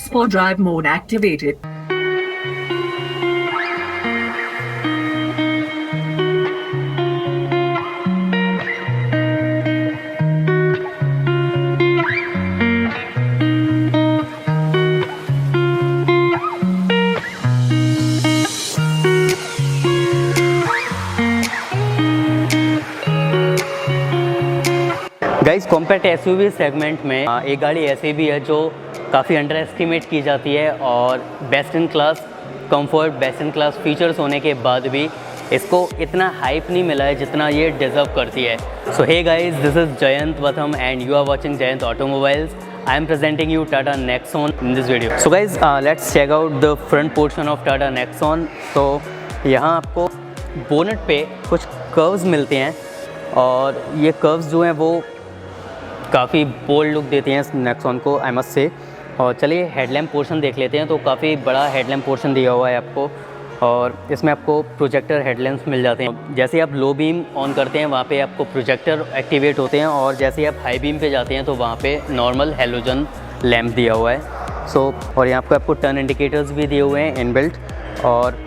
Sport drive mode activated. Guys compact SUV segment में एक गाड़ी ऐसी भी है जो काफ़ी अंडर एस्टिमेट की जाती है और best in class comfort, best in class features होने के बाद भी इसको इतना हाइप नहीं मिला है जितना ये डिज़र्व करती है। So hey guys, this is Jayant वथम and you are watching Jayant automobiles. I am presenting you Tata Nexon in this video. So guys, let's check out the front portion of Tata Nexon. तो यहाँ आपको बोनेट पे कुछ कर्व्स मिलते हैं और ये कर्व्स जो हैं वो काफ़ी बोल्ड लुक देते हैं इस नेक्सॉन को, आई मस्ट से। और चलिए हेडलैम्प पोर्शन देख लेते हैं। तो काफ़ी बड़ा हेडलैम्प पोर्शन दिया हुआ है आपको और इसमें आपको प्रोजेक्टर हेडलैम्प्स मिल जाते हैं। जैसे आप लो बीम ऑन करते हैं वहाँ पे आपको प्रोजेक्टर एक्टिवेट होते हैं और जैसे ही आप हाई बीम पे जाते हैं तो वहाँ पे नॉर्मल हेलोजन लैम्प दिया हुआ है। सो और यहाँ पे आपको टर्न इंडिकेटर्स भी दिए हुए हैं इनबिल्ट। और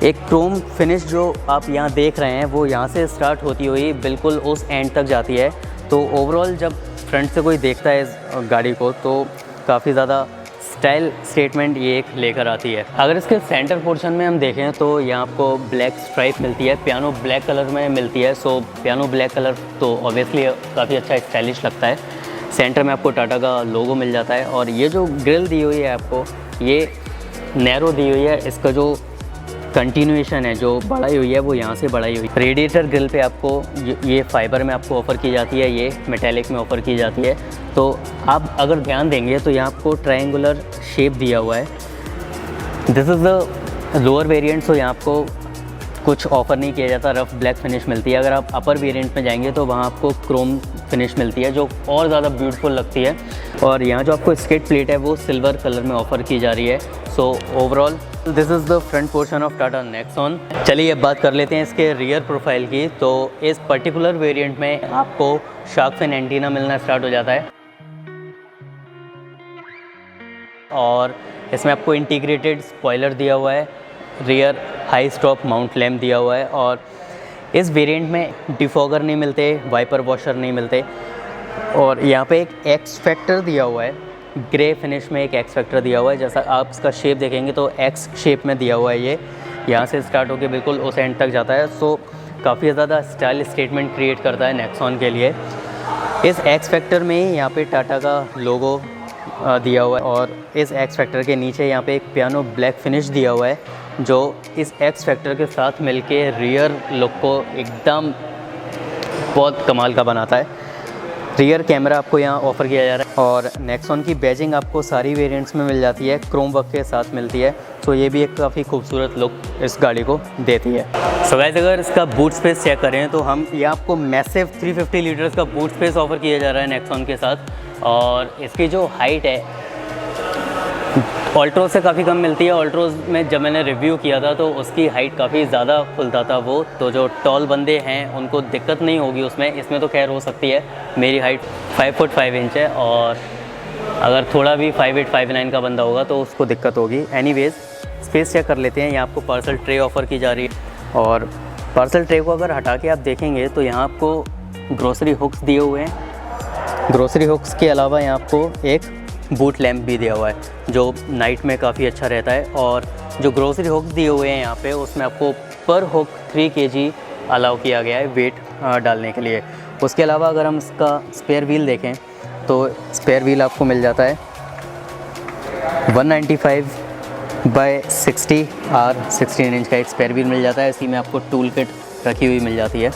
एक क्रोम फिनिश जो आप यहाँ देख रहे हैं वो यहाँ से स्टार्ट होती हुई बिल्कुल उस एंड तक जाती है। तो ओवरऑल जब फ्रंट से कोई देखता है इस गाड़ी को तो काफ़ी ज़्यादा स्टाइल स्टेटमेंट ये एक लेकर आती है। अगर इसके सेंटर पोर्शन में हम देखें तो यहाँ आपको ब्लैक स्ट्राइप मिलती है, पियानो ब्लैक कलर में मिलती है। सो पियानो ब्लैक कलर तो ऑब्वियसली काफ़ी अच्छा स्टाइलिश लगता है। सेंटर में आपको टाटा का लोगो मिल जाता है और ये जो ग्रिल दी हुई है आपको ये नैरो दी हुई है। इसका जो कंटिन्यूएशन है, जो बढ़ाई हुई है वो यहाँ से बढ़ाई हुई है। रेडिएटर ग्रिल पे आपको ये फाइबर में आपको ऑफ़र की जाती है, ये मेटेलिक में ऑफ़र की जाती है। तो आप अगर ध्यान देंगे तो यहाँ आपको ट्रायंगुलर शेप दिया हुआ है। This is the lower variant. So यहाँ आपको कुछ ऑफ़र नहीं किया जाता, रफ़ ब्लैक फिनिश मिलती है। अगर आप अपर वेरिएंट में जाएंगे तो वहाँ आपको क्रोम फिनिश मिलती है जो और ज़्यादा ब्यूटीफुल लगती है। और यहाँ जो आपको स्किड प्लेट है वो सिल्वर कलर में ऑफ़र की जा रही है। So overall this is the front portion of Tata Nexon. चलिए अब बात कर लेते हैं इसके रियर प्रोफाइल की। तो इस पर्टिकुलर वेरिएंट में आपको शार्क फिन एंटीना मिलना स्टार्ट हो जाता है और इसमें आपको इंटीग्रेटेड स्पॉइलर दिया हुआ है, rear high stop mount lamp दिया हुआ है और इस वेरिएंट में डिफॉगर नहीं मिलते, वाइपर वॉशर नहीं मिलते। और यहाँ पे एक एक्स फैक्टर दिया हुआ है, ग्रे फिनिश में एक एक्स फैक्टर दिया हुआ है। जैसा आप इसका शेप देखेंगे तो एक्स शेप में दिया हुआ है। ये यहाँ से स्टार्ट होकर बिल्कुल उस एंड तक जाता है। सो काफ़ी ज़्यादा स्टाइल स्टेटमेंट क्रिएट करता है नेक्सॉन के लिए। इस एक्स फैक्टर में ही यहाँ पे टाटा का लोगो दिया हुआ है और इस एक्स फैक्टर के नीचे यहाँ पे एक पियानो ब्लैक फिनिश दिया हुआ है जो इस एक्स फैक्टर के साथ मिलके रियर लुक को एकदम बहुत कमाल का बनाता है। रियर कैमरा आपको यहाँ ऑफ़र किया जा रहा है और नेक्सॉन की बैजिंग आपको सारी वेरिएंट्स में मिल जाती है, क्रोम वर्क के साथ मिलती है। तो ये भी एक काफ़ी खूबसूरत लुक इस गाड़ी को देती है। सो गाइस, अगर इसका बूट स्पेस चेक करें तो हम ये आपको मैसिव 350 लीटर्स का बूट स्पेस ऑफ़र किया जा रहा है नेक्सॉन के साथ। और इसकी जो हाइट है ऑल्ट्रोज से काफ़ी कम मिलती है। ऑल्ट्रोज में जब मैंने रिव्यू किया था तो उसकी हाइट काफ़ी ज़्यादा खुलता था वो, तो जो टॉल बंदे हैं उनको दिक्कत नहीं होगी उसमें। इसमें तो खैर हो सकती है। मेरी हाइट 5 फुट 5 इंच है और अगर थोड़ा भी 5'8", 5'9" का बंदा होगा तो उसको दिक्कत होगी। एनीवेज स्पेस चेक कर लेते हैं। यहाँ आपको पार्सल ट्रे ऑफ़र की जा रही है और पार्सल ट्रे को अगर हटा के आप देखेंगे तो यहाँ आपको ग्रोसरी हुक्स दिए हुए हैं। ग्रोसरी हुक्स के अलावा यहाँ आपको एक बूट लैम्प भी दिया हुआ है जो नाइट में काफ़ी अच्छा रहता है। और जो ग्रोसरी हुक्स दिए हुए हैं यहाँ पे उसमें आपको पर हुक 3 kg अलाउ किया गया है वेट डालने के लिए। उसके अलावा अगर हम इसका स्पेयर व्हील देखें तो स्पेयर व्हील आपको मिल जाता है 195/60 16 इंच का एक स्पेयर व्हील मिल जाता है। इसी में आपको टूल किट रखी हुई मिल जाती है।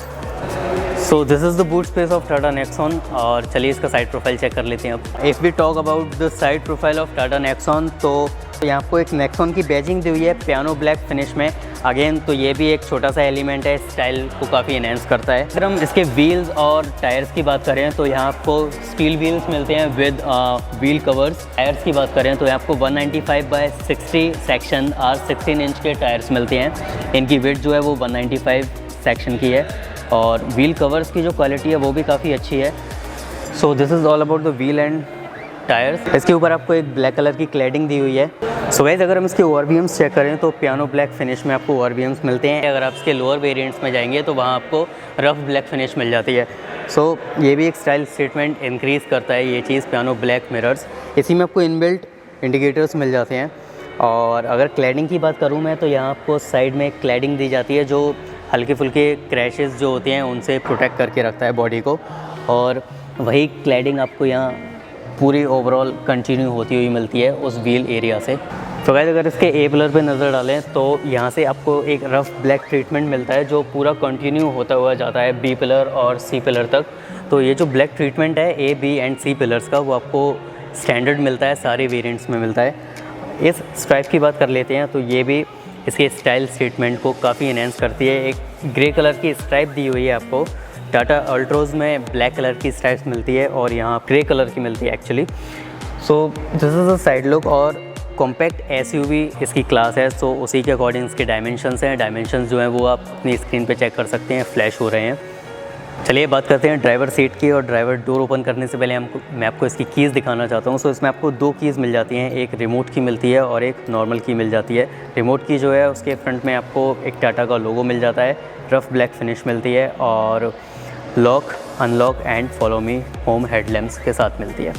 So this is the boot space of Tata Nexon. और चलिए इसका साइड प्रोफाइल चेक कर लेते हैं अब। If we talk about the side profile of Tata Nexon तो यहाँ आपको एक नेक्सॉन की बैजिंग दी हुई है पियानो ब्लैक फिनिश में। अगेन तो ये भी एक छोटा सा एलिमेंट है, स्टाइल को काफ़ी एनहेंस करता है। अगर हम इसके व्हील्स और टायर्स की बात करें तो यहाँ आपको स्टील व्हील्स मिलते हैं विद व्हील कवर्स। टायर्स की बात करें तो यहाँ आपको 195/60 सेक्शन और 16 इंच के टायर्स मिलते हैं। इनकी वेट जो है वो 195 सेक्शन की है और व्हील कवर्स की जो क्वालिटी है वो भी काफ़ी अच्छी है। So this is all about the wheel and tyres. इसके ऊपर आपको एक ब्लैक कलर की क्लैडिंग दी हुई है। सो गाइस अगर हम इसके ओआरबीएम्स चेक करें तो पियानो ब्लैक फिनिश में आपको ओआरबीएम्स मिलते हैं। अगर आप इसके लोअर वेरिएंट्स में जाएंगे तो वहाँ आपको रफ ब्लैक फिनिश मिल जाती है। सो ये भी एक स्टाइल स्टेटमेंट इंक्रीज़ करता है ये चीज़, पियानो ब्लैक मिरर्स। इसी में आपको इनबिल्ट इंडिकेटर्स मिल जाते हैं। और अगर क्लैडिंग की बात करूँ मैं तो यहाँ आपको साइड में क्लैडिंग दी जाती है जो हल्के फुल्के क्रैशेस जो होते हैं उनसे प्रोटेक्ट करके रखता है बॉडी को। और वही क्लैडिंग आपको यहाँ पूरी ओवरऑल कंटिन्यू होती हुई मिलती है उस व्हील एरिया से। तो गाइस अगर इसके ए पिलर पे नज़र डालें तो यहाँ से आपको एक रफ ब्लैक ट्रीटमेंट मिलता है जो पूरा कंटिन्यू होता हुआ जाता है बी पिलर और सी पिलर तक। तो ये जो ब्लैक ट्रीटमेंट है A B and C pillars का वो आपको स्टैंडर्ड मिलता है, सारे वेरिएंट्स में मिलता है। इस स्ट्राइप की बात कर लेते हैं तो ये भी इसके स्टाइल स्टेटमेंट को काफ़ी एनहेंस करती है। एक ग्रे कलर की स्ट्राइप दी हुई है आपको। टाटा अल्ट्रोज़ में ब्लैक कलर की स्ट्राइप्स मिलती है और यहाँ ग्रे कलर की मिलती है actually. So this is the side look. और कॉम्पैक्ट एसयूवी इसकी क्लास है, सो उसी के अकॉर्डिंग इसके डायमेंशंस हैं। डायमेंशंस जो हैं वो आप अपनी स्क्रीन पे चेक कर सकते हैं, फ्लैश हो रहे हैं। चलिए बात करते हैं ड्राइवर सीट की। और ड्राइवर डोर ओपन करने से पहले मैं आपको इसकी कीज़ दिखाना चाहता हूँ। सो इसमें आपको 2 कीज़ मिल जाती हैं, एक रिमोट की मिलती है और एक नॉर्मल की मिल जाती है। रिमोट की जो है उसके फ्रंट में आपको एक टाटा का लोगो मिल जाता है, रफ ब्लैक फिनिश मिलती है और lock, unlock and follow me home headlamps के साथ मिलती है।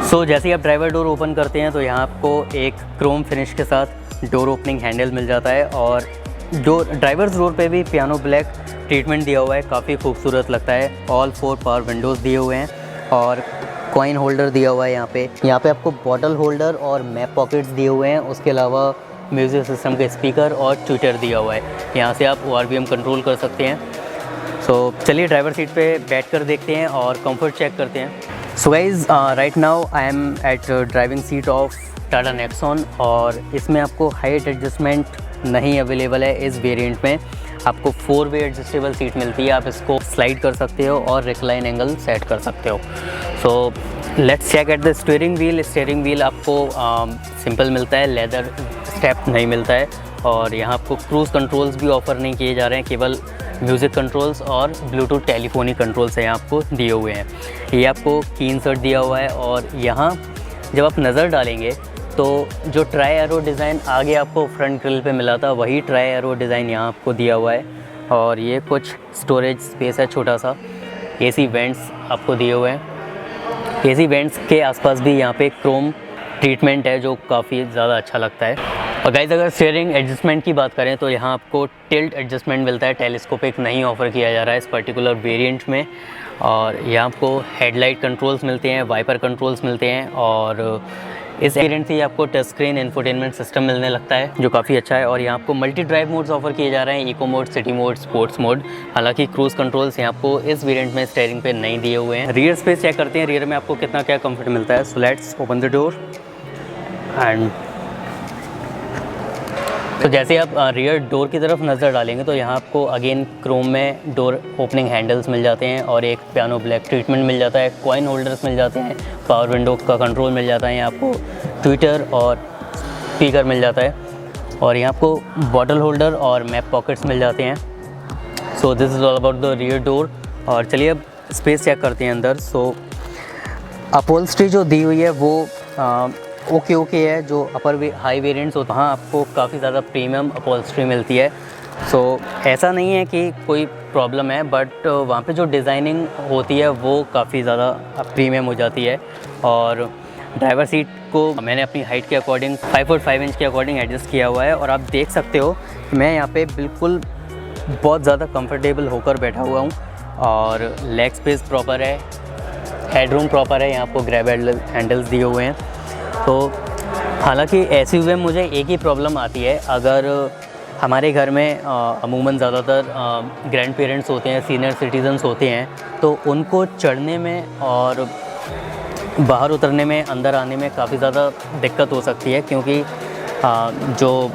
सो जैसे ही आप ड्राइवर डोर ओपन करते हैं तो यहाँ आपको एक क्रोम फिनिश के साथ डोर ओपनिंग हैंडल मिल जाता है। और ड्राइवर्स डोर पे भी पियानो ब्लैक ट्रीटमेंट दिया हुआ है, काफ़ी खूबसूरत लगता है। ऑल 4 पावर विंडोज़ दिए हुए हैं और कॉइन होल्डर दिया हुआ है यहाँ पे आपको बॉटल होल्डर और मैप पॉकेट्स दिए हुए हैं। उसके अलावा म्यूज़िक सिस्टम के स्पीकर और ट्विटर दिया हुआ है। यहाँ से आप ORVM कंट्रोल कर सकते हैं। सो चलिए ड्राइवर सीट पे बैठ कर देखते हैं और कंफर्ट चेक करते हैं। So guys right now I am at driving seat of Tata Nexon और इसमें आपको हाइट एडजस्टमेंट नहीं अवेलेबल है। इस वेरिएंट में आपको 4 वे एडजस्टेबल सीट मिलती है, आप इसको स्लाइड कर सकते हो और रिक्लाइन एंगल सेट कर सकते हो। So let's check at the steering wheel. Steering wheel आपको सिंपल मिलता है, लेदर स्टेप नहीं मिलता है। और यहाँ आपको क्रूज़ कंट्रोल्स भी ऑफ़र नहीं किए जा रहे हैं, केवल म्यूज़िक कंट्रोल्स और ब्लूटूथ टेलीफोनी कंट्रोल्स यहाँ आपको दिए हुए हैं। ये आपको की इंसर्ट दिया हुआ है और यहाँ जब आप नज़र डालेंगे तो जो ट्राई एरो डिज़ाइन आगे आपको फ्रंट ग्रिल पे मिला था वही ट्राई एरो डिज़ाइन यहाँ आपको दिया हुआ है। और ये कुछ स्टोरेज स्पेस है छोटा सा। एसी वेंट्स आपको दिए हुए हैं। एसी वेंट्स के आसपास भी यहाँ पे क्रोम ट्रीटमेंट है जो काफ़ी ज़्यादा अच्छा लगता है। और गाइस अगर स्टीयरिंग एडजस्टमेंट की बात करें तो यहाँ आपको टिल्ट एडजस्टमेंट मिलता है, टेलीस्कोपिक नहीं ऑफ़र किया जा रहा है इस पर्टिकुलर वेरिएंट में। और यहाँ आपको हेडलाइट कंट्रोल्स मिलते हैं, वाइपर कंट्रोल्स मिलते हैं और इस वेरिएंट से आपको टच स्क्रीन इंफोटेनमेंट सिस्टम मिलने लगता है जो काफ़ी अच्छा है। और यहाँ आपको मल्टी ड्राइव मोड्स ऑफर किए जा रहे हैं, eco mode, city mode, sports mode. हालांकि क्रूज़ कंट्रोल्स यहाँ आपको इस वेरिएंट में स्टीयरिंग पे नहीं दिए हुए हैं। रियर स्पेस चेक करते हैं, रियर में आपको कितना क्या कंफर्ट मिलता है। So let's open the door and तो जैसे आप रियर डोर की तरफ नज़र डालेंगे तो यहाँ आपको अगेन क्रोम में डोर ओपनिंग हैंडल्स मिल जाते हैं और एक पियानो ब्लैक ट्रीटमेंट मिल जाता है, कॉइन होल्डर्स मिल जाते हैं, पावर विंडो का कंट्रोल मिल जाता है, यहाँ आपको ट्विटर और स्पीकर मिल जाता है और यहाँ आपको बॉटल होल्डर और मैप पॉकेट्स मिल जाते हैं। So this is all about the rear door. और चलिए अब स्पेस चेक करते हैं अंदर। सो अपहोल्स्ट्री जो दी हुई है वो ओके है। जो अपर हाई वेरिएंट्स होते हैं वहाँ आपको काफ़ी ज़्यादा प्रीमियम अपहोल्स्ट्री मिलती है। सो ऐसा नहीं है कि कोई प्रॉब्लम है, बट वहाँ पे जो डिज़ाइनिंग होती है वो काफ़ी ज़्यादा प्रीमियम हो जाती है। और ड्राइवर सीट को मैंने अपनी हाइट के अकॉर्डिंग 5 फुट 5 इंच के अकॉर्डिंग एडजस्ट किया हुआ है और आप देख सकते हो कि मैं यहाँ पे बिल्कुल बहुत ज़्यादा कंफर्टेबल होकर बैठा हुआ हूँ और लेग स्पेस प्रॉपर है, हेडरूम प्रॉपर है। यहाँ आपको ग्रैब हैंडल्स दिए हुए हैं। तो हालांकि एसयूवी में मुझे एक ही प्रॉब्लम आती है, अगर हमारे घर में अमूमन ज़्यादातर ग्रैंड पेरेंट्स होते हैं, सीनियर सिटीजन्स होते हैं, तो उनको चढ़ने में और बाहर उतरने में, अंदर आने में काफ़ी ज़्यादा दिक्कत हो सकती है क्योंकि जो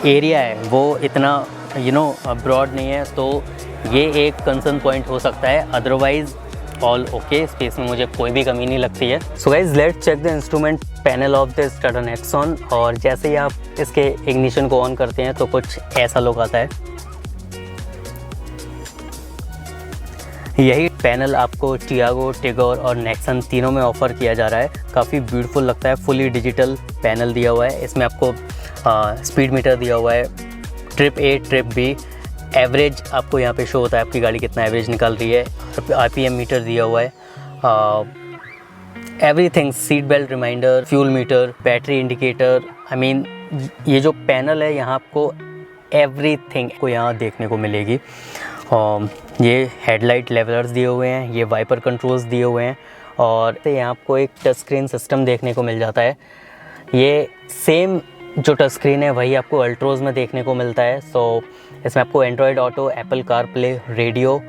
एरिया है वो इतना ब्रॉड नहीं है। तो ये एक कंसर्न पॉइंट हो सकता है। अदरवाइज़ ऑल ओके, स्पेस में मुझे कोई भी कमी नहीं लगती है। So guys let's check the instrument panel of this Tata Nexon. और जैसे ही आप इसके इग्निशन को ऑन करते हैं तो कुछ ऐसा लुक आता है। यही पैनल आपको टियागो, टिगोर और नेक्सन तीनों में ऑफ़र किया जा रहा है। काफ़ी ब्यूटीफुल लगता है, फुली डिजिटल पैनल दिया हुआ है। इसमें आपको स्पीड मीटर दिया हुआ है, trip A, trip B, average आपको यहाँ पे शो होता है आपकी गाड़ी कितना एवरेज निकाल रही है, RPM मीटर दिया हुआ है, everything, seat belt reminder, fuel meter, battery indicator. I mean ये जो पैनल है यहाँ आपको एवरीथिंग को यहाँ देखने को मिलेगी। ये हेडलाइट लेवलर्स दिए हुए हैं, ये वाइपर कंट्रोल्स दिए हुए हैं और यहाँ आपको एक टच स्क्रीन सिस्टम देखने को मिल जाता है। ये सेम जो टच स्क्रीन है वही आपको अल्ट्रोज़ में देखने को मिलता है। सो इसमें आपको Android auto, Apple CarPlay, radio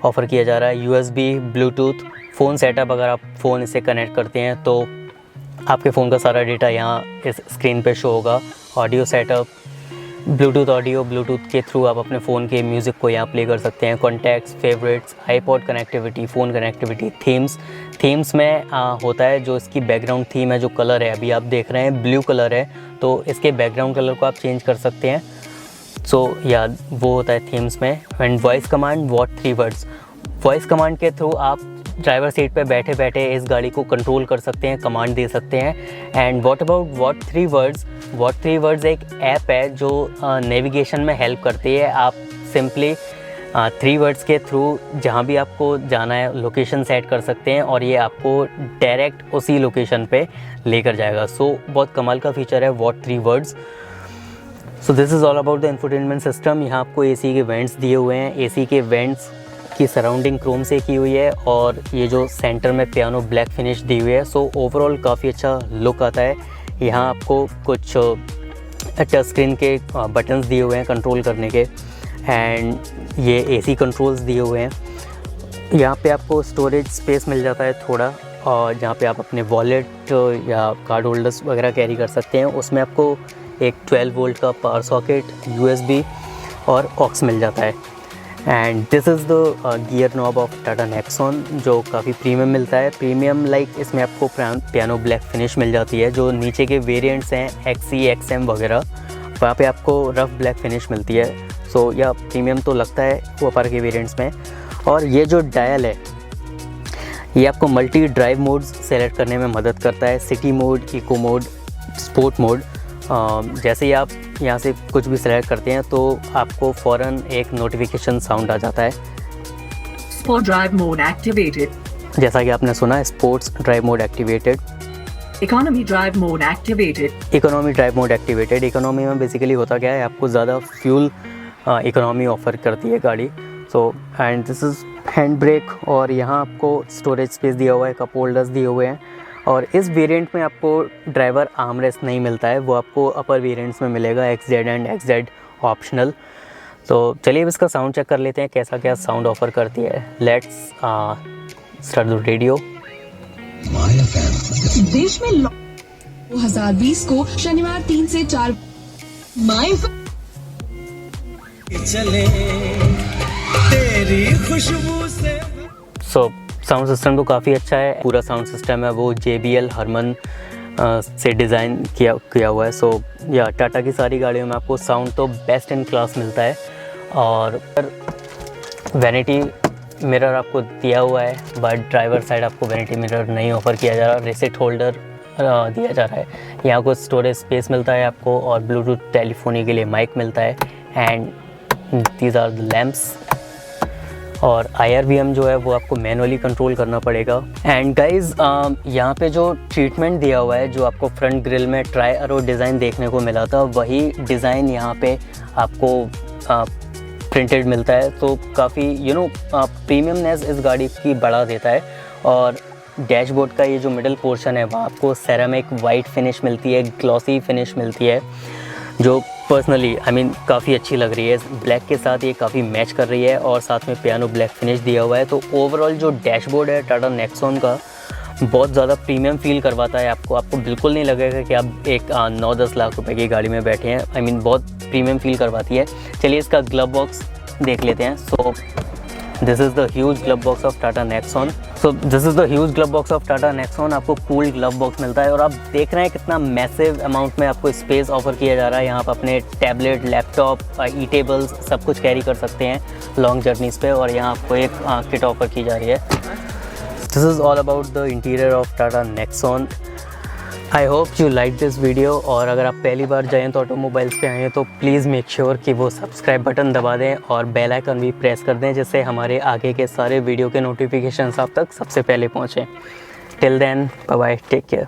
offer किया जा रहा है, USB, ब्लूटूथ, फ़ोन सेटअप। अगर आप फ़ोन इससे कनेक्ट करते हैं तो आपके फ़ोन का सारा डेटा यहाँ इस स्क्रीन पे शो होगा। Audio setup, Bluetooth audio, Bluetooth के थ्रू आप अपने फ़ोन के म्यूज़िक को यहाँ प्ले कर सकते हैं। Contacts, favourites, iPod connectivity, phone connectivity, themes में होता है जो इसकी बैकग्राउंड थीम है, जो कलर है अभी आप देख रहे हैं ब्लू कलर है, तो इसके बैकग्राउंड कलर को आप चेंज कर सकते हैं। सो या वो होता है थीम्स में। And voice command, what 3 words, voice command के थ्रू आप ड्राइवर सीट पे बैठे बैठे इस गाड़ी को कंट्रोल कर सकते हैं, कमांड दे सकते हैं। And what about what 3 words, what 3 words एक ऐप है जो नेविगेशन में हेल्प करती है। आप सिंपली 3 वर्ड्स के थ्रू जहाँ भी आपको जाना है लोकेशन सेट कर सकते हैं और ये आपको डायरेक्ट उसी लोकेशन पे लेकर जाएगा। सो बहुत कमाल का फीचर है what 3 words. So this is all about the infotainment system. यहाँ आपको AC के वेंट्स दिए हुए हैं, AC के वेंट्स की सराउंडिंग क्रोम से की हुई है और ये जो सेंटर में पियानो ब्लैक फिनिश दी हुई है। सो ओवरऑल काफ़ी अच्छा लुक आता है। यहाँ आपको कुछ टच स्क्रीन के बटन्स दिए हुए हैं कंट्रोल करने के एंड ये AC कंट्रोल्स दिए हुए हैं। यहाँ पे आपको स्टोरेज स्पेस मिल जाता है थोड़ा, और जहाँ पे आप अपने वॉलेट या कार्ड होल्डर्स वगैरह कैरी कर सकते हैं। उसमें आपको एक 12 वोल्ट का पावर सॉकेट, USB और ऑक्स मिल जाता है। And this is the gear knob of Tata Nexon जो काफ़ी प्रीमियम मिलता है। प्रीमियम लाइक इसमें आपको पियानो ब्लैक फिनिश मिल जाती है। जो नीचे के वेरिएंट्स हैं XE, XM वगैरह, वहाँ पे आपको रफ ब्लैक फिनिश मिलती है। सो या प्रीमियम तो लगता है वो ऊपर के वेरिएंट्स में। और ये जो डायल है ये आपको मल्टी ड्राइव मोड्स सेलेक्ट करने में मदद करता है, city mode, eco mode, sport mode. जैसे ही आप यहाँ से कुछ भी सेलेक्ट करते हैं तो आपको फ़ौरन एक नोटिफिकेशन साउंड आ जाता है। Sport drive mode activated. जैसा कि आपने सुना, sports drive mode activated, Economy drive mode activated. Economy drive mode activated. Economy में बेसिकली होता क्या है, आपको ज़्यादा फ्यूल इकोनॉमी ऑफ़र करती है गाड़ी। So and this is hand brake और यहाँ आपको स्टोरेज स्पेस दिया हुआ है, कप होल्डर्स दिए हुए हैं। और इस वेरिएंट में आपको ड्राइवर आर्मरेस्ट नहीं मिलता है, वो आपको अपर वेरिएंट्स में मिलेगा, XZ एंड XZ ऑप्शनल। तो चलिए अब इसका साउंड चेक कर लेते हैं कैसा क्या साउंड ऑफ़र करती है। Let's start the radio. देश में 2020 को शनिवार 3 से 4 माय चले तेरी खुशबू से। सो साउंड सिस्टम तो काफ़ी अच्छा है। पूरा साउंड सिस्टम है वो JBL हरमन से डिज़ाइन किया हुआ है। सो या टाटा की सारी गाड़ियों में आपको साउंड तो बेस्ट इन क्लास मिलता है। और वैनिटी मिरर आपको दिया हुआ है, बट ड्राइवर साइड आपको वैनिटी मिरर नहीं ऑफ़र किया जा रहा। रिसिट होल्डर दिया जा रहा है। यहाँ कुछ स्टोरेज स्पेस मिलता है आपको और ब्लूटूथ टेलीफोनी के लिए माइक मिलता है। And these are the lamps. और IRVM जो है वो आपको मैनुअली कंट्रोल करना पड़ेगा। एंड गाइज़ यहाँ पे जो ट्रीटमेंट दिया हुआ है, जो आपको फ्रंट ग्रिल में ट्राई एरो डिज़ाइन देखने को मिला था, वही डिज़ाइन यहाँ पे आपको प्रिंटेड मिलता है। तो काफ़ी प्रीमियमनेस इस गाड़ी की बढ़ा देता है। और डैशबोर्ड का ये जो मिडल पोर्शन है वहाँ आपको सेरामिक वाइट फिनिश मिलती है, ग्लॉसी फिनिश मिलती है, जो पर्सनली काफ़ी अच्छी लग रही है। ब्लैक के साथ ये काफ़ी मैच कर रही है और साथ में पियानो ब्लैक फिनिश दिया हुआ है। तो ओवरऑल जो डैशबोर्ड है टाटा नेक्सॉन का बहुत ज़्यादा प्रीमियम फील करवाता है आपको बिल्कुल नहीं लगेगा कि आप एक 9-10 लाख रुपए की गाड़ी में बैठे हैं। बहुत प्रीमियम फील करवाती है। चलिए इसका ग्लव बॉक्स देख लेते हैं। So this is the huge glove box of Tata Nexon. So this is the huge glove box of Tata Nexon. आपको कूल ग्लव बॉक्स मिलता है और आप देख रहे हैं कितना मैसिव अमाउंट में आपको स्पेस ऑफर किया जा रहा है। यहाँ पर अपने टैबलेट, लैपटॉप, ई टेबल्स सब कुछ कैरी कर सकते हैं लॉन्ग जर्नीज़ पे। और यहाँ आपको एक किट ऑफर की जा रही है। This is all about the interior of Tata Nexon. I hope you like this video. और अगर आप पहली बार जाएँ तो ऑटोमोबाइल्स पे आएँ तो प्लीज़ मेक श्योर कि वो सब्सक्राइब बटन दबा दें और बेल आइकन भी प्रेस कर दें, जिससे हमारे आगे के सारे वीडियो के नोटिफिकेशंस आप तक सबसे पहले पहुँचें। Till then, bye bye, take care.